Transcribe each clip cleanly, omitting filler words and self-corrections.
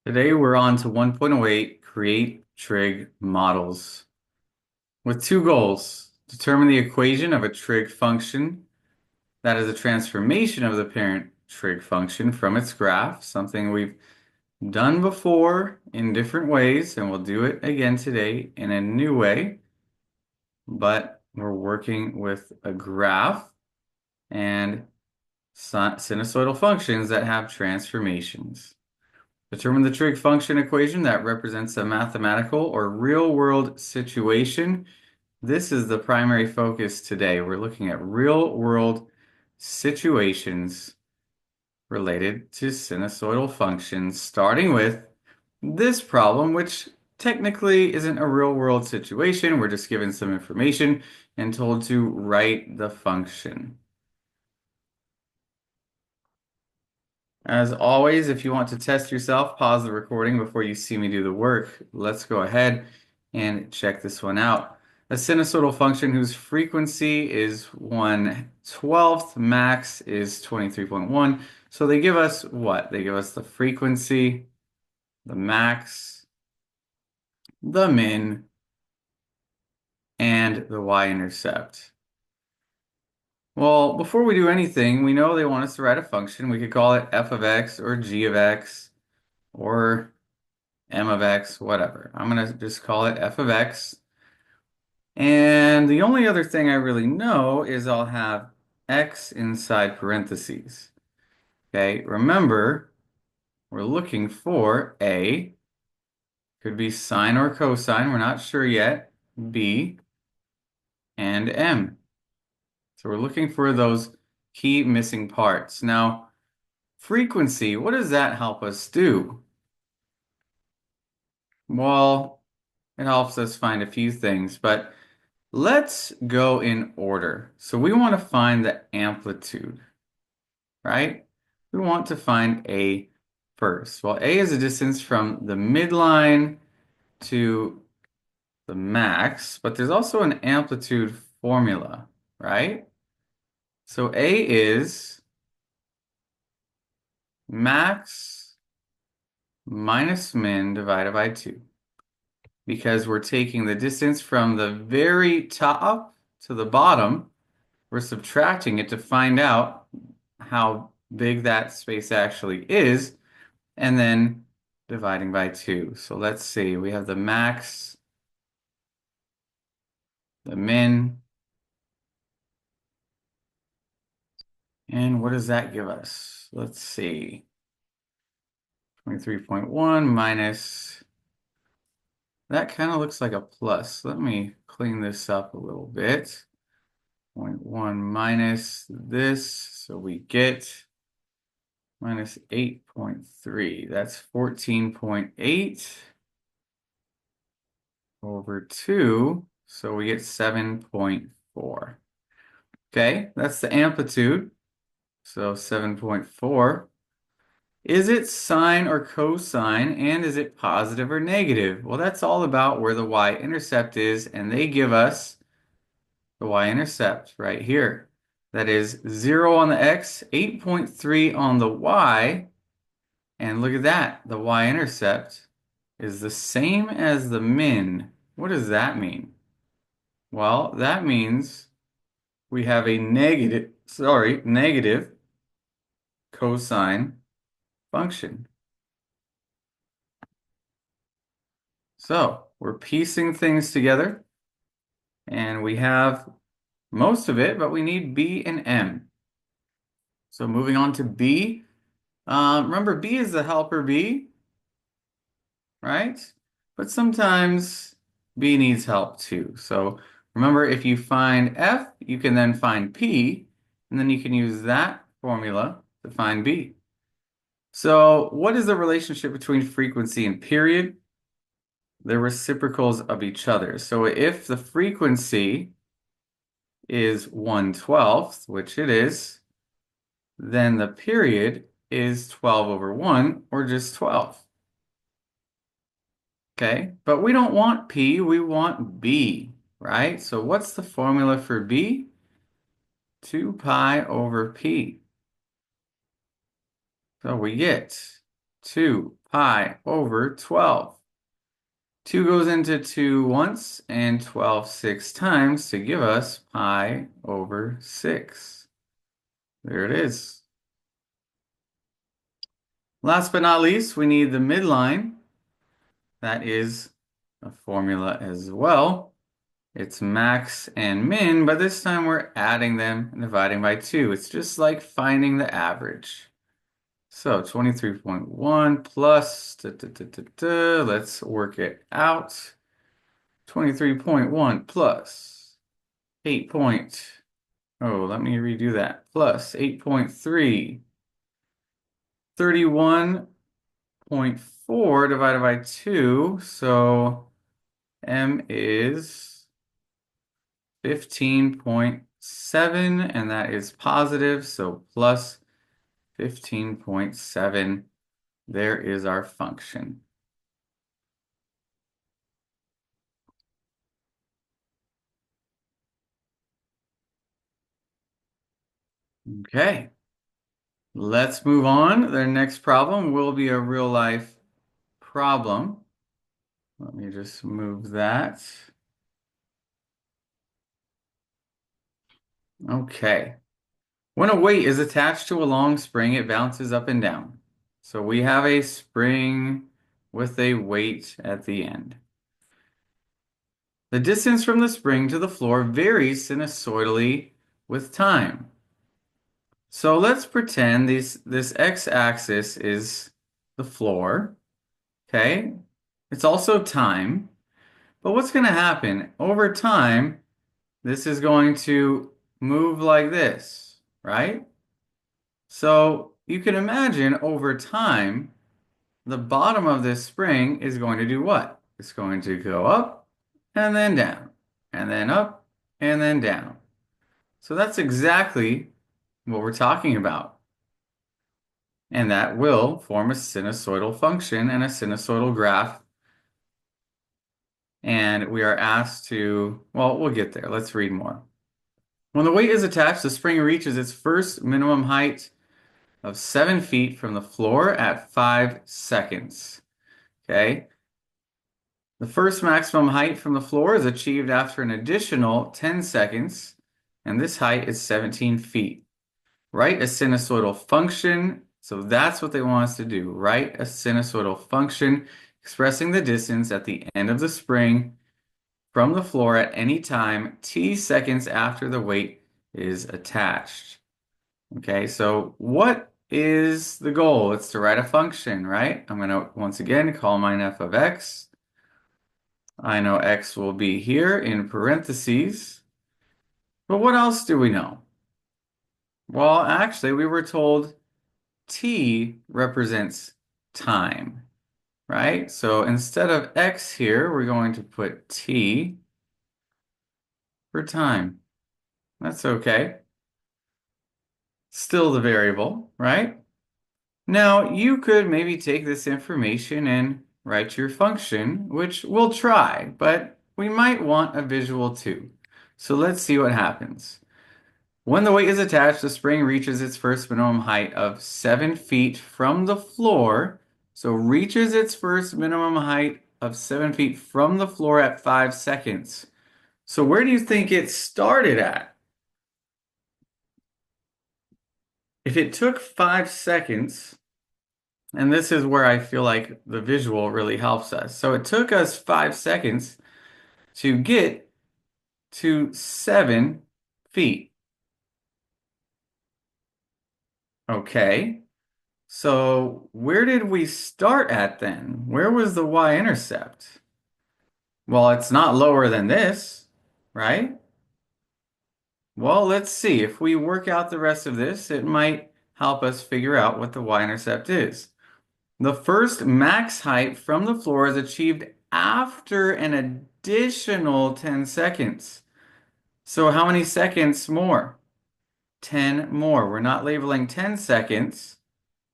Today we're on to 1.08, create trig models. With two goals: determine the equation of a trig function that is a transformation of the parent trig function from its graph, something we've done before in different ways, and we'll do it again today in a new way, but we're working with a graph and sinusoidal functions that have transformations. Determine the trig function equation that represents a mathematical or real-world situation. This is the primary focus today. We're looking at real-world situations related to sinusoidal functions, starting with this problem, which technically isn't a real-world situation. We're just given some information and told to write the function. As always, if you want to test yourself, pause the recording before you see me do the work. Let's go ahead and check this one out. A sinusoidal function whose frequency is 1/12, max is 23.1. So they give us what? They give us the frequency, the max, the min, and the y-intercept. Well, before we do anything, we know they want us to write a function. We could call it f of x or g of x or m of x, whatever. I'm going to just call it f of x. And the only other thing I really know is I'll have x inside parentheses. Okay, remember, we're looking for a, could be sine or cosine, we're not sure yet, b, and m. So we're looking for those key missing parts. Now, frequency, what does that help us do? Well, it helps us find a few things, but let's go in order. So we want to find the amplitude, right? We want to find A first. Well, A is a distance from the midline to the max, but there's also an amplitude formula, right? So A is max minus min divided by 2, because we're taking the distance from the very top to the bottom. We're subtracting it to find out how big that space actually is, and then dividing by 2. So let's see, we have the max, the min, and what does that give us? Let's see, 23.1 minus, that kind of looks like a plus. Let me clean this up a little bit. 0.1 minus this, so we get minus 8.3. That's 14.8 over 2, so we get 7.4. Okay, that's the amplitude. So 7.4. Is it sine or cosine, and is it positive or negative? Well, that's all about where the y-intercept is, and they give us the y-intercept right here. That is 0 on the x, 8.3 on the y, and look at that, the y-intercept is the same as the min. What does that mean? Well, that means we have a negative cosine function. So we're piecing things together, and we have most of it, but we need b and m. So moving on to b. Remember, b is the helper b, right? But sometimes b needs help too. So remember, if you find f, you can then find p, and then you can use that formula to find b. So what is the relationship between frequency and period? They're reciprocals of each other. So if the frequency is 1/12, which it is, then the period is 12 over 1, or just 12. Okay, but we don't want P, we want B, right? So what's the formula for B? 2 pi over P. So we get 2 pi over 12. 2 goes into 2 once and 12 six times to give us pi over 6. There it is. Last but not least, we need the midline. That is a formula as well. It's max and min, but this time we're adding them and dividing by 2. It's just like finding the average. So 23.1 plus, let's work it out. 23.1 plus 8 oh, let me redo that. Plus 8.3. 31.4 divided by 2. So M is 15.7, and that is positive. So plus 15.7. There is our function. Okay, let's move on. The next problem will be a real life problem. Let me just move that. Okay. When a weight is attached to a long spring, it bounces up and down. So we have a spring with a weight at the end. The distance from the spring to the floor varies sinusoidally with time. So let's pretend this x-axis is the floor, okay? It's also time. But what's going to happen? Over time, this is going to move like this, right? So you can imagine over time, the bottom of this spring is going to do what? It's going to go up and then down, and then up and then down. So that's exactly what we're talking about. And that will form a sinusoidal function and a sinusoidal graph. And we are asked to, well, we'll get there. Let's read more. When the weight is attached, the spring reaches its first minimum height of 7 feet from the floor at 5 seconds. Okay. The first maximum height from the floor is achieved after an additional 10 seconds, and this height is 17 feet. Write a sinusoidal function. So that's what they want us to do. Write a sinusoidal function expressing the distance at the end of the spring from the floor at any time t seconds after the weight is attached. Okay, so what is the goal? It's to write a function, right? I'm going to once again call mine f of x. I know x will be here in parentheses. But what else do we know? Well, actually, we were told t represents time, right? So instead of x here, we're going to put t for time. That's okay. Still the variable, right? Now, you could maybe take this information and write your function, which we'll try, but we might want a visual too. So let's see what happens. When the weight is attached, the spring reaches its first minimum height of 7 feet from the floor. So reaches its first minimum height of 7 feet from the floor at 5 seconds. So where do you think it started at? If it took 5 seconds, and this is where I feel like the visual really helps us. So it took us 5 seconds to get to 7 feet. Okay. So where did we start at then? Where was the y-intercept? Well, it's not lower than this, right? Well, let's see. If we work out the rest of this, it might help us figure out what the y-intercept is. The first max height from the floor is achieved after an additional 10 seconds. So how many seconds more? 10 more. We're not labeling 10 seconds.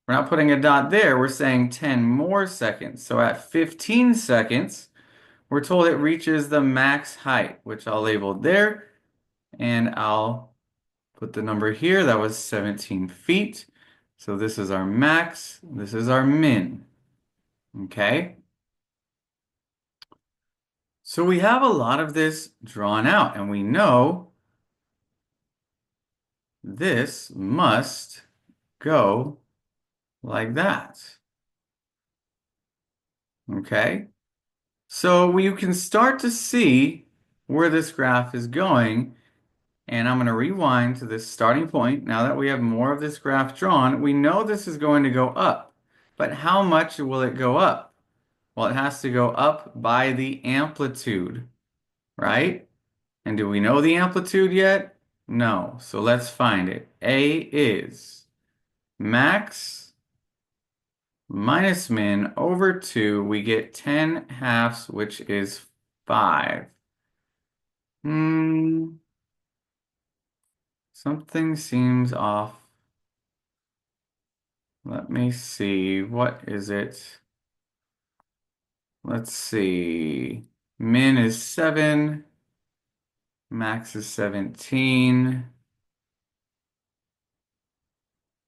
We're not putting a dot there. We're saying 10 more seconds. So at 15 seconds, we're told it reaches the max height, which I'll label there. And I'll put the number here. That was 17 feet. So this is our max, this is our min, okay? So we have a lot of this drawn out, and we know this must go like that, okay? So you can start to see where this graph is going, and I'm going to rewind to this starting point. Now that we have more of this graph drawn, we know this is going to go up, but how much will it go up? Well, it has to go up by the amplitude, right? And do we know the amplitude yet? No. So let's find it. A is max minus min over 2. We get 10 halves, which is 5. Hmm, something seems off. Let me see. What is it? Let's see. Min is 7. Max is 17.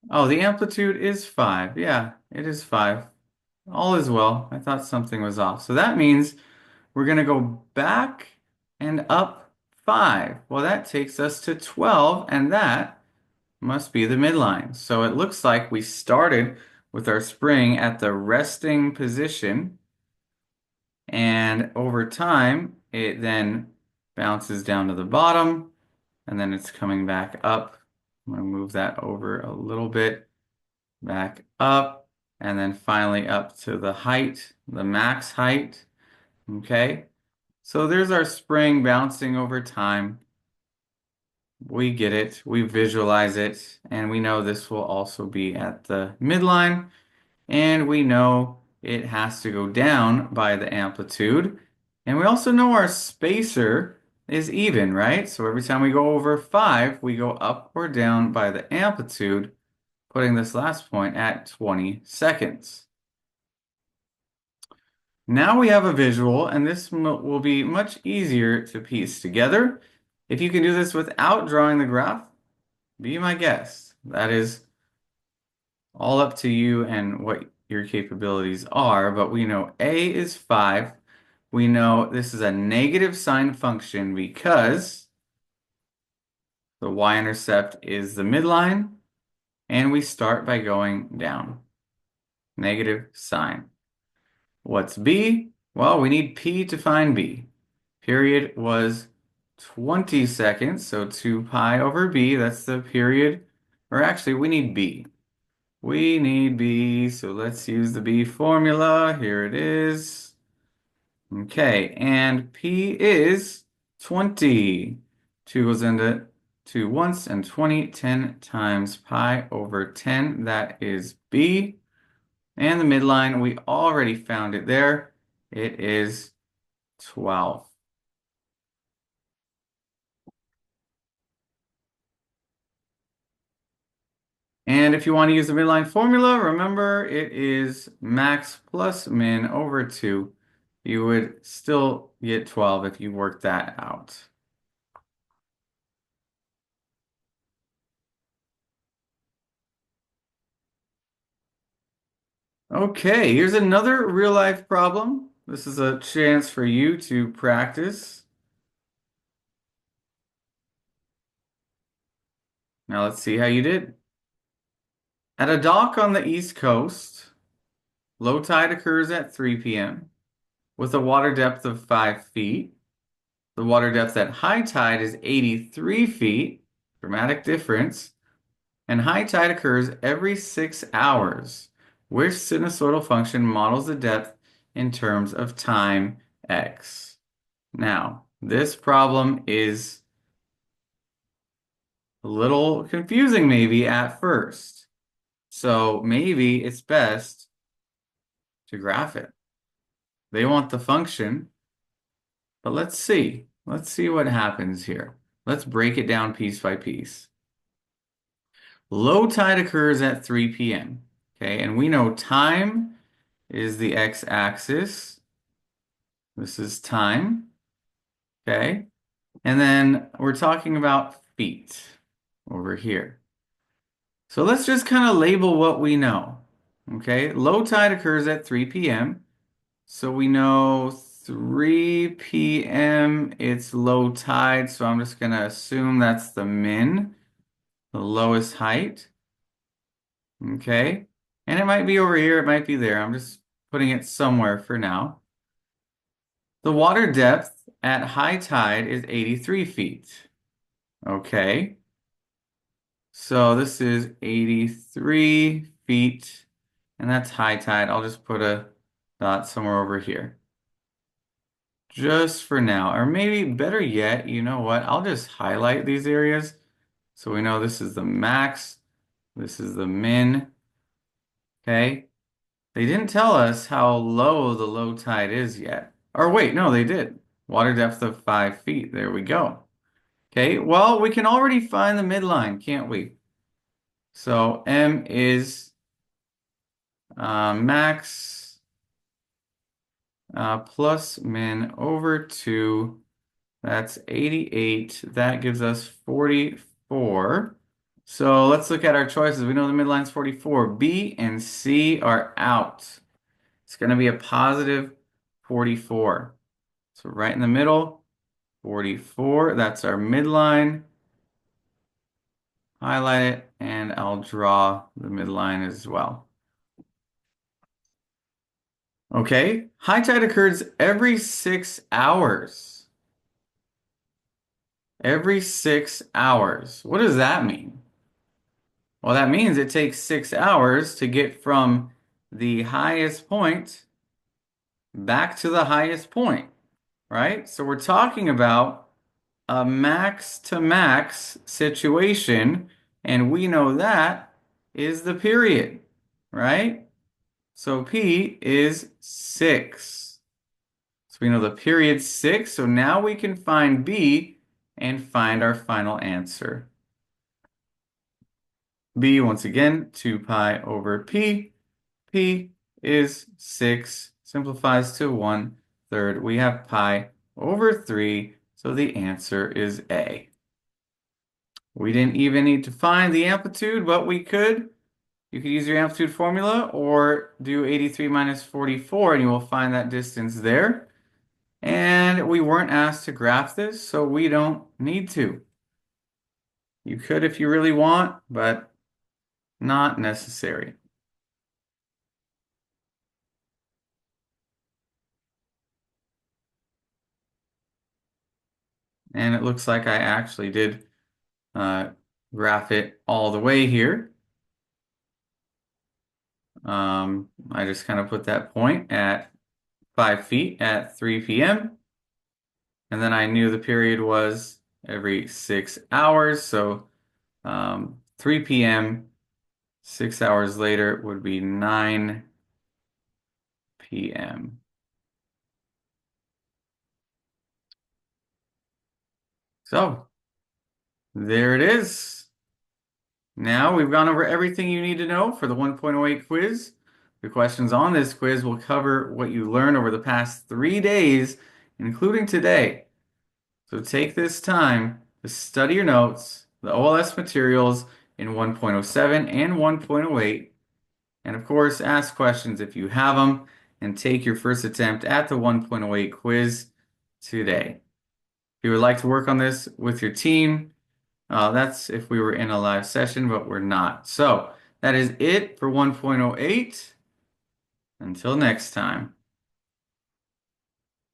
Oh, the amplitude is 5. Yeah, it is 5. All is well. I thought something was off. So that means we're going to go back and up 5. Well, that takes us to 12, and that must be the midline. So it looks like we started with our spring at the resting position, and over time, it then bounces down to the bottom, and then it's coming back up. I'm going to move that over a little bit, back up, and then finally up to the height, the max height. Okay, so there's our spring bouncing over time. We get it, we visualize it, and we know this will also be at the midline, and we know it has to go down by the amplitude. And we also know our spacer is even, right? So every time we go over 5, we go up or down by the amplitude, putting this last point at 20 seconds. Now we have a visual, and this will be much easier to piece together. If you can do this without drawing the graph, be my guest. That is all up to you and what your capabilities are, but we know A is 5. We know this is a negative sign function because the y-intercept is the midline, and we start by going down. Negative sign. What's B? Well, we need P to find B. Period was 20 seconds, so 2 pi over B, that's the period. Or actually, we need B. We need B, so let's use the B formula. Here it is. Okay, and P is 20. 2 goes into 2 once, and 20, 10 times pi over 10. That is B. And the midline, we already found it there. It is 12. And if you want to use the midline formula, remember it is max plus min over 2. You would still get 12 if you work that out. Okay, here's another real life problem. This is a chance for you to practice. Now let's see how you did. At a dock on the East Coast, low tide occurs at 3 p.m. with a water depth of 5 feet. The water depth at high tide is 83 feet, dramatic difference, and high tide occurs every 6 hours. Which sinusoidal function models the depth in terms of time x? Now, this problem is a little confusing maybe at first. So maybe it's best to graph it. They want the function, but let's see. Let's see what happens here. Let's break it down piece by piece. Low tide occurs at 3 p.m. Okay, and we know time is the x-axis. This is time. Okay, and then we're talking about feet over here. So let's just kind of label what we know. Okay, low tide occurs at 3 p.m. So we know 3 p.m. it's low tide, so I'm just gonna assume that's the min, the lowest height. Okay, and it might be over here, it might be there. I'm just putting it somewhere for now. The water depth at high tide is 83 feet. Okay, so this is 83 feet, and that's high tide. I'll just put a dot somewhere over here. Just for now, or maybe better yet, you know what? I'll just highlight these areas so we know this is the max, this is the min. Okay, they didn't tell us how low the low tide is yet. Or wait, no, they did. Water depth of 5 feet. There we go. Okay, well, we can already find the midline, can't we? So M is max plus min over 2. That's 88. That gives us 44. So let's look at our choices. We know the midline's 44. B and C are out. It's going to be a positive 44. So right in the middle, 44. That's our midline. Highlight it, and I'll draw the midline as well. Okay, high tide occurs every 6 hours. Every 6 hours. What does that mean? Well, that means it takes 6 hours to get from the highest point back to the highest point, right? So we're talking about a max to max situation, and we know that is the period, right? So P is 6. So we know the period's 6, so now we can find B and find our final answer. B, once again, 2 pi over P. P is 6, simplifies to 1/3. We have pi over 3, so the answer is A. We didn't even need to find the amplitude, but we could. You could use your amplitude formula or do 83 minus 44, and you will find that distance there. And we weren't asked to graph this, so we don't need to. You could if you really want, but not necessary. And it looks like I actually did graph it all the way here. I just kind of put that point at 5 feet at 3 p.m. And then I knew the period was every 6 hours. So 3 p.m., 6 hours later would be 9 p.m. So there it is. Now we've gone over everything you need to know for the 1.08 quiz. The questions on this quiz will cover what you learned over the past 3 days, including today. So take this time to study your notes, the OLS materials in 1.07 and 1.08, and of course, ask questions if you have them, and take your first attempt at the 1.08 quiz today. If you would like to work on this with your team, that's if we were in a live session, but we're not. So that is it for 1.08. Until next time.